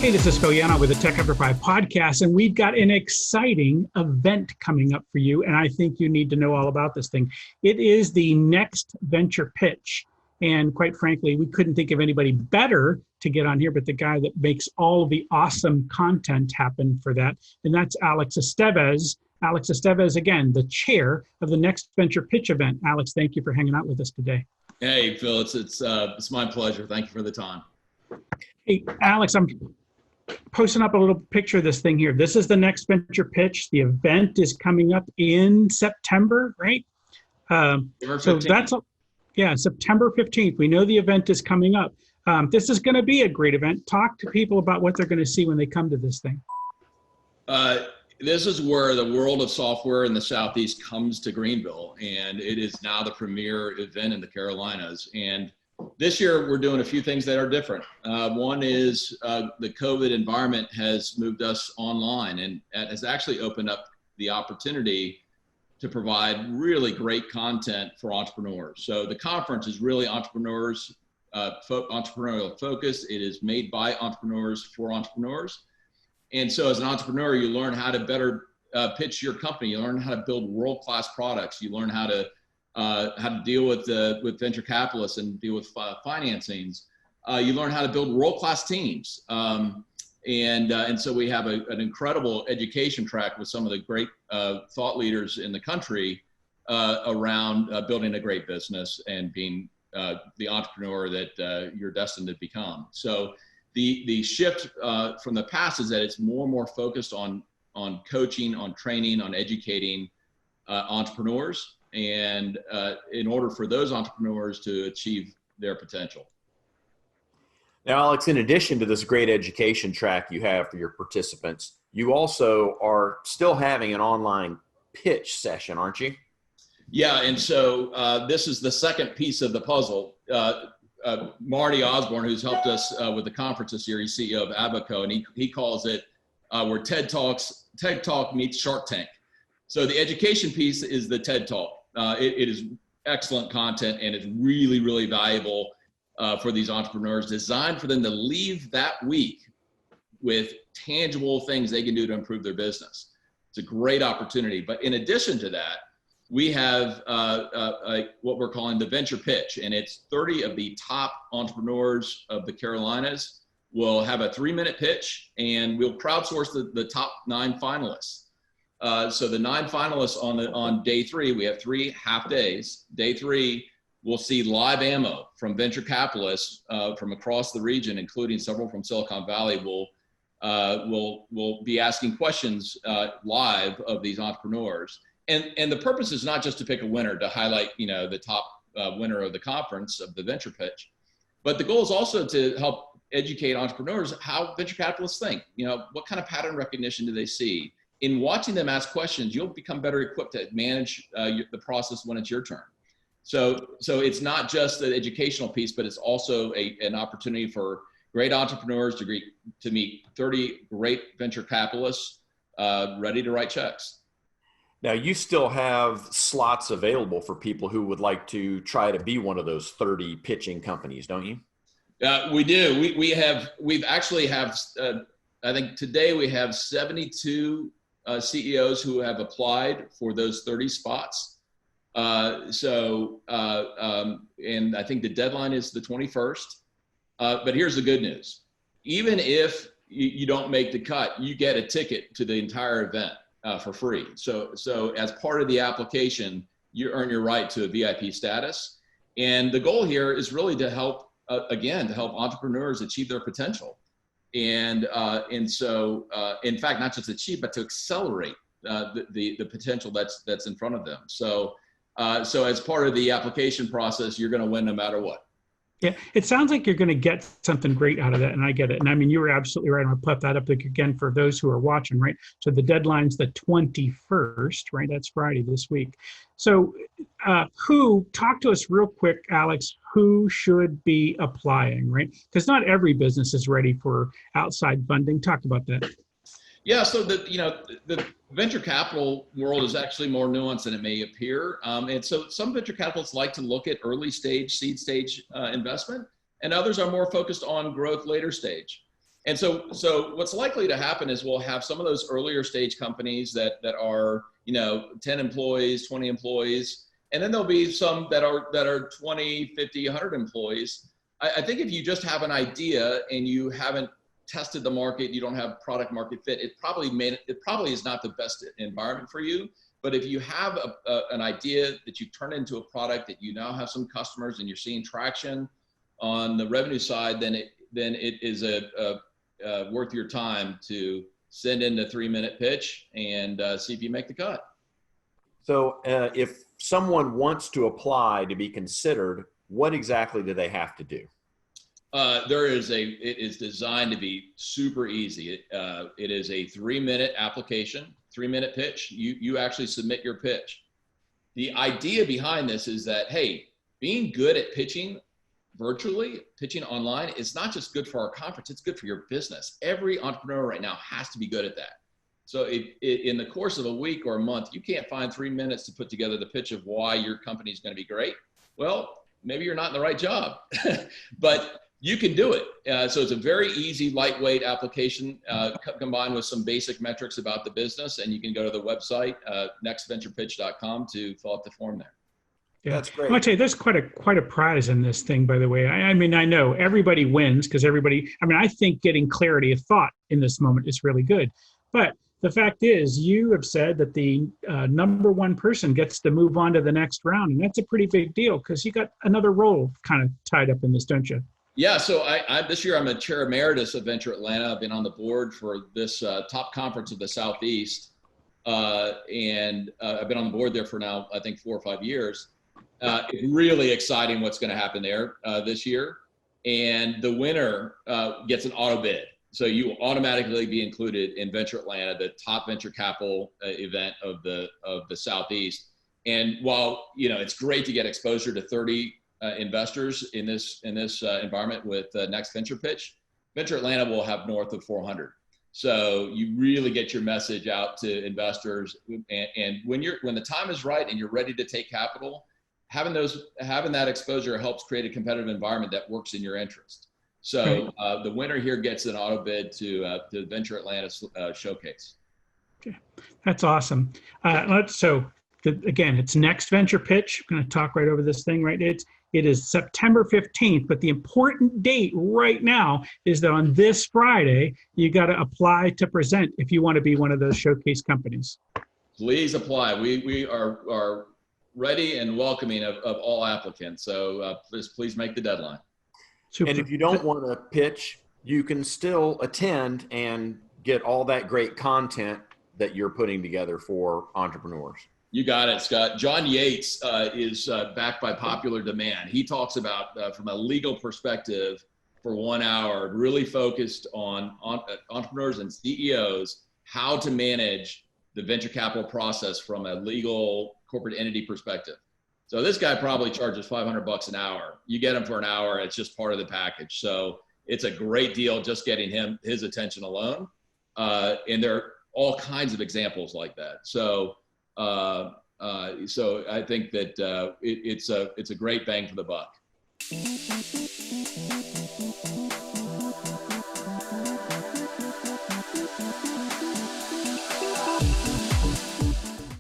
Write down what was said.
Hey, this is Phil Yana with the Tech After 5 podcast, and we've got an exciting event coming up for you, and I think you need to know all about this thing. It is the Next Venture Pitch, and quite frankly, we couldn't think of anybody better to get on here but the guy that makes all of the awesome content happen for that, and that's Alex Estevez. Alex Estevez, again, the chair of the Next Venture Pitch event. Alex, thank you for hanging out with us today. Hey, Phil, it's my pleasure. Thank you for the time. Hey, Alex, I'm posting up a little picture of this thing here. This is the Next Venture Pitch. The event is coming up in September, right? So that's, September 15th. We know the event is coming up. This is going to be a great event. Talk to people about what they're going to see when they come to this thing. This is where the world of software in the Southeast comes to Greenville, and it is now the premier event in the Carolinas. And this year, we're doing a few things that are different. One is the COVID environment has moved us online, and it has actually opened up the opportunity to provide really great content for entrepreneurs. So the conference is really entrepreneurs, entrepreneurial focused. It is made by entrepreneurs for entrepreneurs. And so as an entrepreneur, you learn how to better pitch your company. You learn how to build world-class products. You learn how to deal with venture capitalists and deal with financings. You learn how to build world-class teams. And so we have an incredible education track with some of the great thought leaders in the country around building a great business and being the entrepreneur that you're destined to become. So the shift from the past is that it's more and more focused on coaching, on training, on educating entrepreneurs, and in order for those entrepreneurs to achieve their potential. Now, Alex, in addition to this great education track you have for your participants, you also are still having an online pitch session, aren't you? Yeah, and so this is the second piece of the puzzle. Marty Osborne, who's helped us with the conference this year, he's CEO of Abaco, and he calls it where TED Talk meets Shark Tank. So the education piece is the TED Talk. It is excellent content, and it's really, really valuable for these entrepreneurs, designed for them to leave that week with tangible things they can do to improve their business. It's a great opportunity. But in addition to that, we have what we're calling the Venture Pitch, and it's 30 of the top entrepreneurs of the Carolinas will have a 3-minute pitch, and we'll crowdsource the top 9 finalists. So the 9 finalists on day 3, we have 3 half days. Day 3, we'll see live ammo from venture capitalists from across the region, including several from Silicon Valley. We'll be asking questions live of these entrepreneurs. And the purpose is not just to pick a winner, to highlight, the top winner of the conference of the Venture Pitch, but the goal is also to help educate entrepreneurs how venture capitalists think. What kind of pattern recognition do they see? In watching them ask questions, you'll become better equipped to manage the process when it's your turn. So it's not just the educational piece, but it's also an opportunity for great entrepreneurs to meet 30 great venture capitalists ready to write checks. Now, you still have slots available for people who would like to try to be one of those 30 pitching companies, don't you? We do. We've actually have, I think today we have 72 CEOs who have applied for those 30 spots. And I think the deadline is the 21st. But here's the good news. Even if you don't make the cut, you get a ticket to the entire event for free. So as part of the application, you earn your right to a VIP status. And the goal here is really to help, to help entrepreneurs achieve their potential. And so, in fact, not just achieve, but to accelerate the potential that's in front of them. So as part of the application process, you're going to win no matter what. Yeah, it sounds like you're going to get something great out of that, and I get it. And I mean, you were absolutely right. I'll put that up again for those who are watching, right? So the deadline's the 21st, right? That's Friday this week. So talk to us real quick, Alex, who should be applying, right? Because not every business is ready for outside funding. Talk about that. Yeah, so the venture capital world is actually more nuanced than it may appear. And so some venture capitalists like to look at early stage, seed stage investment, and others are more focused on growth later stage. And so what's likely to happen is we'll have some of those earlier stage companies that are 10 employees, 20 employees, and then there'll be some that are 20, 50, 100 employees. I think if you just have an idea and you haven't tested the market, you don't have product market fit, it probably is not the best environment for you. But if you have an idea that you turn into a product, that you now have some customers and you're seeing traction on the revenue side, then it is worth your time to send in the 3-minute pitch and see if you make the cut. So if someone wants to apply to be considered, what exactly do they have to do? It is designed to be super easy. It is a 3-minute application, 3-minute pitch. You actually submit your pitch. The idea behind this is that, hey, being good at pitching virtually, pitching online, is not just good for our conference, it's good for your business. Every entrepreneur right now has to be good at that. So in the course of a week or a month, you can't find 3 minutes to put together the pitch of why your company is going to be great. Well, maybe you're not in the right job, but you can do it. So it's a very easy, lightweight application combined with some basic metrics about the business. And you can go to the website, nextventurepitch.com, to fill out the form there. Yeah, that's great. I'm gonna tell you, there's quite a prize in this thing, by the way. I mean, I know everybody wins because I think getting clarity of thought in this moment is really good. But the fact is, you have said that the number one person gets to move on to the next round. And that's a pretty big deal because you got another role kind of tied up in this, don't you? Yeah, so this year I'm a chair emeritus of Venture Atlanta. I've been on the board for this top conference of the Southeast. And I've been on the board there for now, I think 4 or 5 years. It's really exciting what's going to happen there this year. And the winner gets an auto bid. So you will automatically be included in Venture Atlanta, the top venture capital event of the Southeast. And while it's great to get exposure to 30 investors in this environment with Next Venture Pitch, Venture Atlanta will have north of 400. So you really get your message out to investors. And when the time is right and you're ready to take capital, having that exposure helps create a competitive environment that works in your interest. So the winner here gets an auto bid to the Venture Atlanta showcase. Okay. That's awesome. Again, it's Next Venture Pitch. I'm going to talk right over this thing, right? It is September 15th, but the important date right now is that on this Friday, you got to apply to present if you want to be one of those showcase companies. Please apply. We are ready and welcoming of all applicants. So please make the deadline. Super. And if you don't want to pitch, you can still attend and get all that great content that you're putting together for entrepreneurs. You got it, Scott. John Yates is backed by popular demand. He talks about, from a legal perspective, for 1 hour, really focused on entrepreneurs and CEOs, how to manage the venture capital process from a legal corporate entity perspective. So this guy probably charges $500 an hour. You get him for an hour, it's just part of the package. So it's a great deal just getting his attention alone. And there are all kinds of examples like that. So I think that it's a great bang for the buck.